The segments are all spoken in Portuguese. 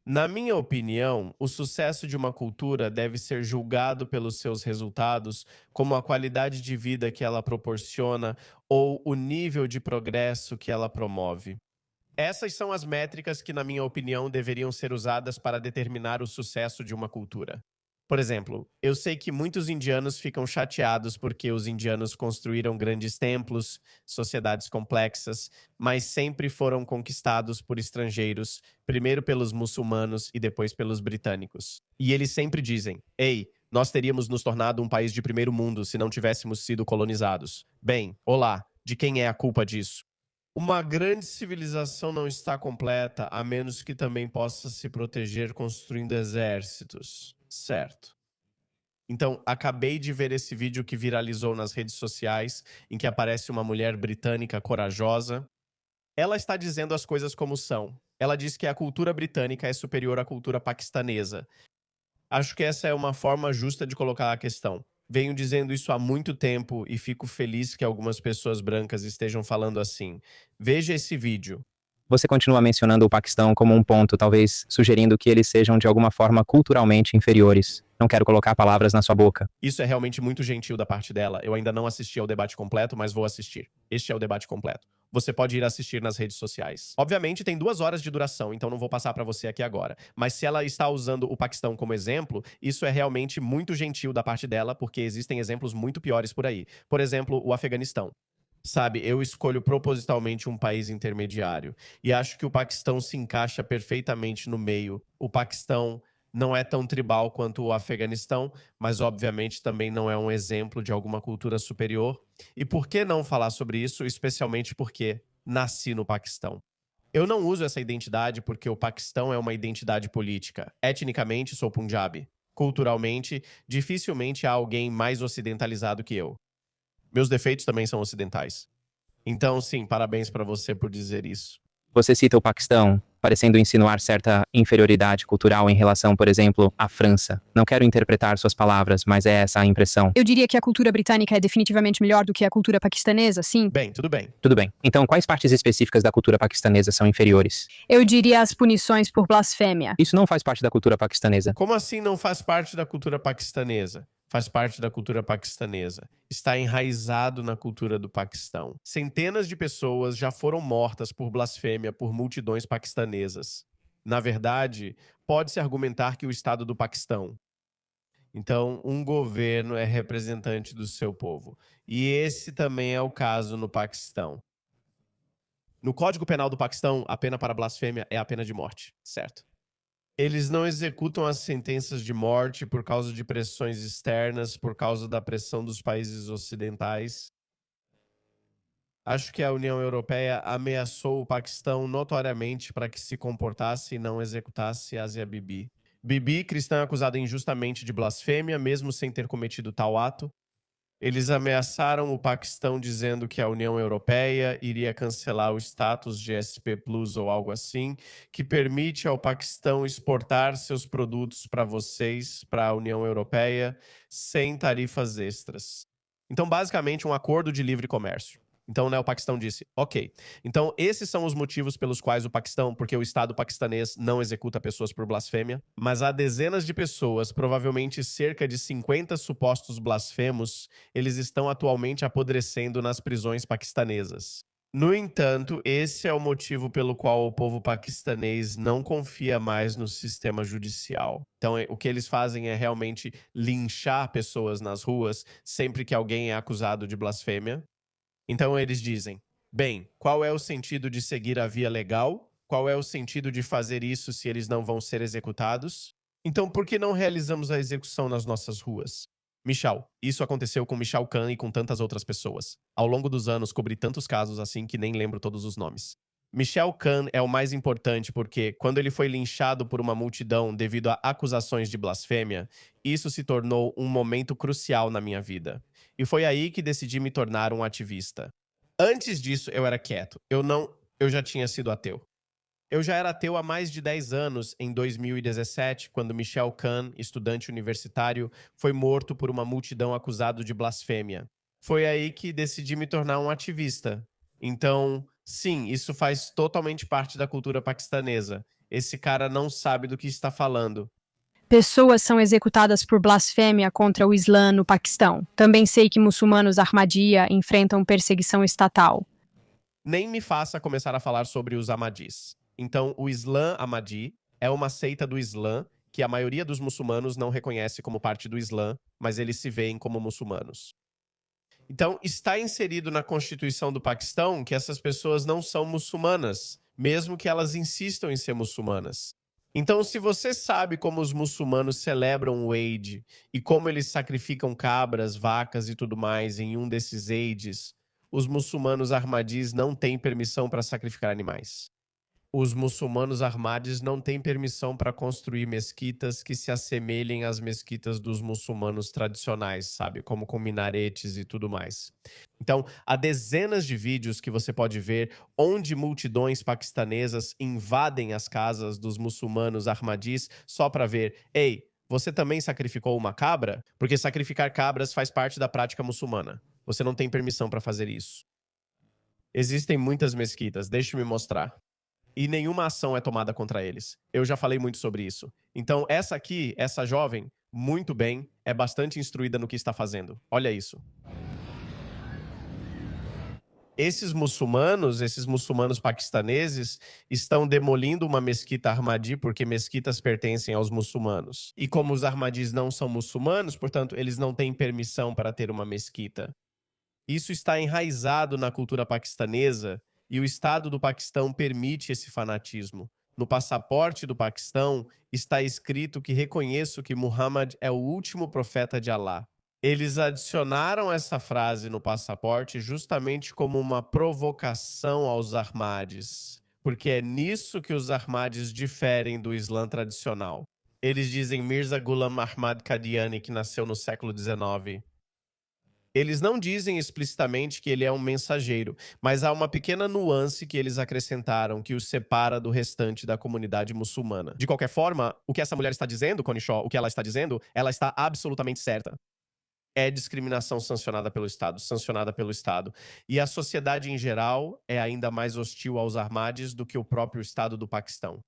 Na minha opinião, o sucesso de uma cultura deve ser julgado pelos seus resultados, como a qualidade de vida que ela proporciona ou o nível de progresso que ela promove. Essas são as métricas que, na minha opinião, deveriam ser usadas para determinar o sucesso de uma cultura. Por exemplo, eu sei que muitos indianos ficam chateados porque os indianos construíram grandes templos, sociedades complexas, mas sempre foram conquistados por estrangeiros, primeiro pelos muçulmanos e depois pelos britânicos. E eles sempre dizem: Ei, nós teríamos nos tornado um país de primeiro mundo se não tivéssemos sido colonizados. Bem, olá, de quem é a culpa disso? Uma grande civilização não está completa a menos que também possa se proteger construindo exércitos, certo? Então, acabei de ver esse vídeo que viralizou nas redes sociais, em que aparece uma mulher britânica corajosa. Ela está dizendo as coisas como são. Ela diz que a cultura britânica é superior à cultura paquistanesa. Acho que essa é uma forma justa de colocar a questão. Venho dizendo isso há muito tempo e fico feliz que algumas pessoas brancas estejam falando assim. Veja esse vídeo. Você continua mencionando o Paquistão como um ponto, talvez sugerindo que eles sejam de alguma forma culturalmente inferiores. Não quero colocar palavras na sua boca. Isso é realmente muito gentil da parte dela. Eu ainda não assisti ao debate completo, mas vou assistir. Este é o debate completo. Você pode ir assistir nas redes sociais. Obviamente tem 2 horas de duração, então não vou passar para você aqui agora. Mas se ela está usando o Paquistão como exemplo, isso é realmente muito gentil da parte dela, porque existem exemplos muito piores por aí. Por exemplo, o Afeganistão. Sabe, eu escolho propositalmente um país intermediário. E acho que o Paquistão se encaixa perfeitamente no meio. O Paquistão não é tão tribal quanto o Afeganistão, mas obviamente também não é um exemplo de alguma cultura superior. E por que não falar sobre isso, especialmente porque nasci no Paquistão? Eu não uso essa identidade porque o Paquistão é uma identidade política. Etnicamente, sou Punjabi. Culturalmente, dificilmente há alguém mais ocidentalizado que eu. Meus defeitos também são ocidentais. Então, sim, parabéns pra você por dizer isso. Você cita o Paquistão, parecendo insinuar certa inferioridade cultural em relação, por exemplo, à França. Não quero interpretar suas palavras, mas é essa a impressão. Eu diria que a cultura britânica é definitivamente melhor do que a cultura paquistanesa, sim. Bem, tudo bem. Tudo bem. Então, quais partes específicas da cultura paquistanesa são inferiores? Eu diria as punições por blasfêmia. Isso não faz parte da cultura paquistanesa. Como assim não faz parte da cultura paquistanesa? Faz parte da cultura paquistanesa. Está enraizado na cultura do Paquistão. Centenas de pessoas já foram mortas por blasfêmia por multidões paquistanesas. Na verdade, pode-se argumentar que o Estado do Paquistão. Então, um governo é representante do seu povo. E esse também é o caso no Paquistão. No Código Penal do Paquistão, a pena para blasfêmia é a pena de morte, certo? Eles não executam as sentenças de morte por causa de pressões externas, por causa da pressão dos países ocidentais. Acho que a União Europeia ameaçou o Paquistão notoriamente para que se comportasse e não executasse Asia Bibi. Bibi, cristã acusada injustamente de blasfêmia, mesmo sem ter cometido tal ato. Eles ameaçaram o Paquistão dizendo que a União Europeia iria cancelar o status de SP Plus ou algo assim, que permite ao Paquistão exportar seus produtos para vocês, para a União Europeia, sem tarifas extras. Então, basicamente, um acordo de livre comércio. Então, né, o Paquistão disse, ok. Então, esses são os motivos pelos quais o Paquistão, porque o Estado paquistanês não executa pessoas por blasfêmia, mas há dezenas de pessoas, provavelmente cerca de 50 supostos blasfemos, eles estão atualmente apodrecendo nas prisões paquistanesas. No entanto, esse é o motivo pelo qual o povo paquistanês não confia mais no sistema judicial. Então, o que eles fazem é realmente linchar pessoas nas ruas sempre que alguém é acusado de blasfêmia. Então eles dizem: bem, qual é o sentido de seguir a via legal? Qual é o sentido de fazer isso se eles não vão ser executados? Então por que não realizamos a execução nas nossas ruas? Michal, isso aconteceu com Michal Khan e com tantas outras pessoas. Ao longo dos anos, cobri tantos casos assim que nem lembro todos os nomes. Michel Khan é o mais importante porque, quando ele foi linchado por uma multidão devido a acusações de blasfêmia, isso se tornou um momento crucial na minha vida. E foi aí que decidi me tornar um ativista. Antes disso, eu era quieto. Eu já tinha sido ateu. Eu já era ateu há mais de 10 anos, em 2017, quando Michel Khan, estudante universitário, foi morto por uma multidão acusado de blasfêmia. Foi aí que decidi me tornar um ativista. Então, sim, isso faz totalmente parte da cultura paquistanesa. esse cara não sabe do que está falando. Pessoas são executadas por blasfêmia contra o Islã no Paquistão. Também sei que muçulmanos Ahmadiyya enfrentam perseguição estatal. Nem me faça começar a falar sobre os Ahmadis. Então, o Islã Ahmadi é uma seita do Islã que a maioria dos muçulmanos não reconhece como parte do Islã, mas eles se veem como muçulmanos. Então, está inserido na Constituição do Paquistão que essas pessoas não são muçulmanas, mesmo que elas insistam em ser muçulmanas. Então, se você sabe como os muçulmanos celebram o Eid e como eles sacrificam cabras, vacas e tudo mais em um desses Eids, os muçulmanos Ahmadis não têm permissão para sacrificar animais. Os muçulmanos Ahmadis não têm permissão para construir mesquitas que se assemelhem às mesquitas dos muçulmanos tradicionais, sabe? Como com minaretes e tudo mais. Então, há dezenas de vídeos que você pode ver onde multidões paquistanesas invadem as casas dos muçulmanos Ahmadis só para ver, ei, você também sacrificou uma cabra? Porque sacrificar cabras faz parte da prática muçulmana. Você não tem permissão para fazer isso. Existem muitas mesquitas, deixe-me mostrar. E nenhuma ação é tomada contra eles. Eu já falei muito sobre isso. Então, essa aqui, essa jovem, muito bem, é bastante instruída no que está fazendo. Olha isso. Esses muçulmanos paquistaneses, estão demolindo uma mesquita Ahmadi porque mesquitas pertencem aos muçulmanos. E como os Ahmadis não são muçulmanos, portanto, eles não têm permissão para ter uma mesquita. Isso está enraizado na cultura paquistanesa e o Estado do Paquistão permite esse fanatismo. No passaporte do Paquistão está escrito que reconheço que Muhammad é o último profeta de Allah. Eles adicionaram essa frase no passaporte justamente como uma provocação aos Ahmadis, porque é nisso que os Ahmadis diferem do Islã tradicional. Eles dizem Mirza Ghulam Ahmad Qadiani, que nasceu no século XIX. Eles não dizem explicitamente que ele é um mensageiro, mas há uma pequena nuance que eles acrescentaram que o separa do restante da comunidade muçulmana. De qualquer forma, o que essa mulher está dizendo, Connie Shaw, o que ela está absolutamente certa. É discriminação sancionada pelo Estado. E a sociedade em geral é ainda mais hostil aos Ahmadis do que o próprio Estado do Paquistão.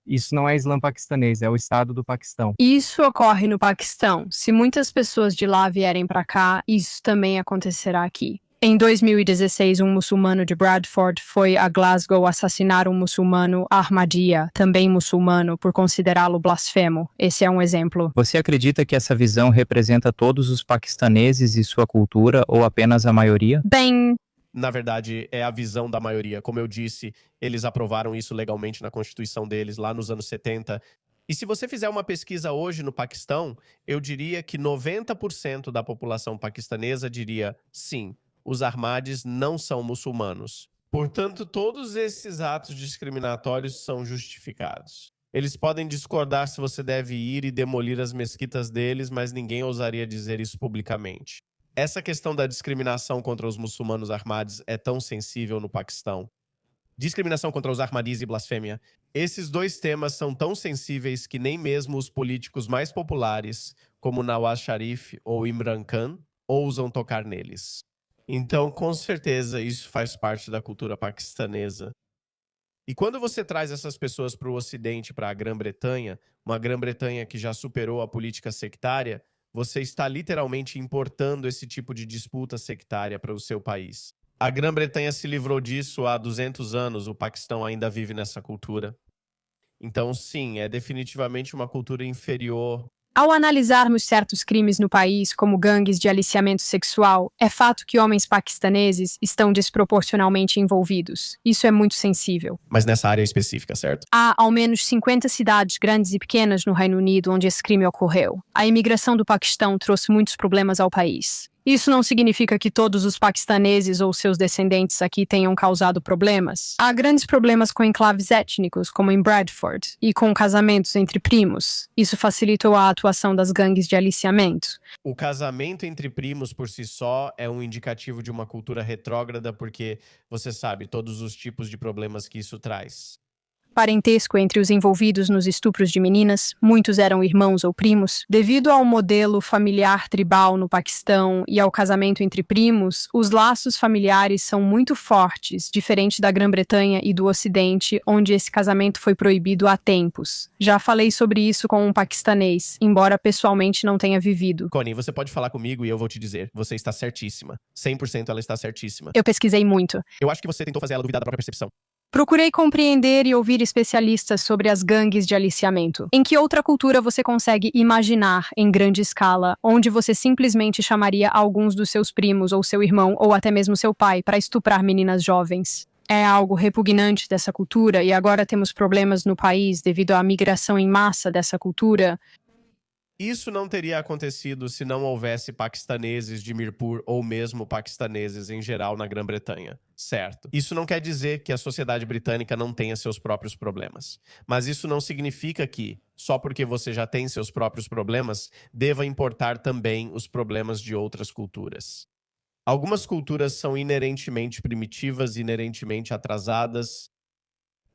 Isso não é Islã paquistanês, é o Estado do Paquistão. Isso ocorre no Paquistão. Se muitas pessoas de lá vierem para cá, isso também acontecerá aqui. Em 2016, um muçulmano de Bradford foi a Glasgow assassinar um muçulmano Ahmadiyya, também muçulmano, por considerá-lo blasfemo. Esse é um exemplo. Você acredita que essa visão representa todos os paquistaneses e sua cultura, ou apenas a maioria? Bem, Na verdade, é a visão da maioria. Como eu disse, eles aprovaram isso legalmente na Constituição deles lá nos anos 70. E se você fizer uma pesquisa hoje no Paquistão, eu diria que 90% da população paquistanesa diria sim, os Ahmadis não são muçulmanos. Portanto, todos esses atos discriminatórios são justificados. Eles podem discordar se você deve ir e demolir as mesquitas deles, mas ninguém ousaria dizer isso publicamente. Essa questão da discriminação contra os muçulmanos Ahmadis é tão sensível no Paquistão. Discriminação contra os Ahmadis e blasfêmia. Esses dois temas são tão sensíveis que nem mesmo os políticos mais populares, como Nawaz Sharif ou Imran Khan, ousam tocar neles. Então, com certeza, isso faz parte da cultura paquistanesa. E quando você traz essas pessoas para o Ocidente, para a Grã-Bretanha, uma Grã-Bretanha que já superou a política sectária, você está literalmente importando esse tipo de disputa sectária para o seu país. A Grã-Bretanha se livrou disso há 200 anos, o Paquistão ainda vive nessa cultura. Então, sim, é definitivamente uma cultura inferior. ao analisarmos certos crimes no país, como gangues de aliciamento sexual, é fato que homens paquistaneses estão desproporcionalmente envolvidos. Isso é muito sensível. Mas nessa área específica, certo? Há ao menos 50 cidades grandes e pequenas no Reino Unido onde esse crime ocorreu. A imigração do Paquistão trouxe muitos problemas ao país. Isso não significa que todos os paquistaneses ou seus descendentes aqui tenham causado problemas. Há grandes problemas com enclaves étnicos, como em Bradford, e com casamentos entre primos. Isso facilitou a atuação das gangues de aliciamento. O casamento entre primos por si só é um indicativo de uma cultura retrógrada porque você sabe todos os tipos de problemas que isso traz. parentesco entre os envolvidos nos estupros de meninas, muitos eram irmãos ou primos. Devido ao modelo familiar tribal no Paquistão e ao casamento entre primos, os laços familiares são muito fortes, diferente da Grã-Bretanha e do Ocidente, onde esse casamento foi proibido há tempos. Já falei sobre isso com um paquistanês, embora pessoalmente não tenha vivido. Connie, você pode falar comigo e eu vou te dizer. Você está certíssima. 100% ela está certíssima. Eu pesquisei muito. Eu acho que você tentou fazer ela duvidar da própria percepção. Procurei compreender e ouvir especialistas sobre as gangues de aliciamento. Em que outra cultura você consegue imaginar, em grande escala, onde você simplesmente chamaria alguns dos seus primos ou seu irmão ou até mesmo seu pai para estuprar meninas jovens? É algo repugnante dessa cultura e agora temos problemas no país devido à migração em massa dessa cultura. Isso não teria acontecido se não houvesse paquistaneses de Mirpur ou mesmo paquistaneses em geral na Grã-Bretanha, certo? Isso não quer dizer que a sociedade britânica não tenha seus próprios problemas. Mas isso não significa que, só porque você já tem seus próprios problemas, deva importar também os problemas de outras culturas. Algumas culturas são inerentemente primitivas, inerentemente atrasadas.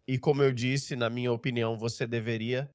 E como eu disse, na minha opinião, você deveria...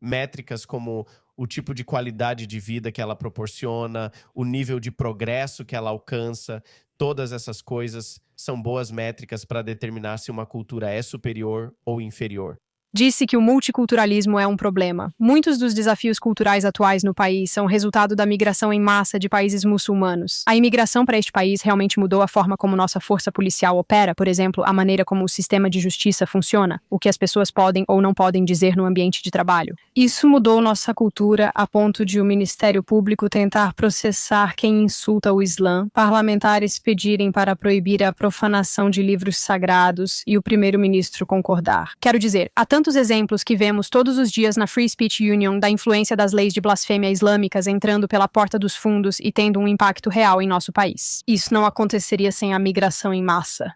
métricas como o tipo de qualidade de vida que ela proporciona, o nível de progresso que ela alcança, todas essas coisas são boas métricas para determinar se uma cultura é superior ou inferior. Disse que o multiculturalismo é um problema. Muitos dos desafios culturais atuais no país são resultado da migração em massa de países muçulmanos. A imigração para este país realmente mudou a forma como nossa força policial opera, por exemplo, a maneira como o sistema de justiça funciona, o que as pessoas podem ou não podem dizer no ambiente de trabalho. Isso mudou nossa cultura a ponto de o Ministério Público tentar processar quem insulta o Islã, parlamentares pedirem para proibir a profanação de livros sagrados e o primeiro-ministro concordar. Quero dizer, há tantos exemplos que vemos todos os dias na Free Speech Union da influência das leis de blasfêmia islâmicas entrando pela porta dos fundos e tendo um impacto real em nosso país. Isso não aconteceria sem a migração em massa.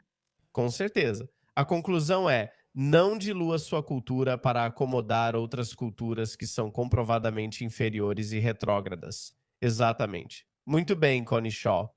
Com certeza. A conclusão é: não dilua sua cultura para acomodar outras culturas que são comprovadamente inferiores e retrógradas. Exatamente. Muito bem, Connie Shaw.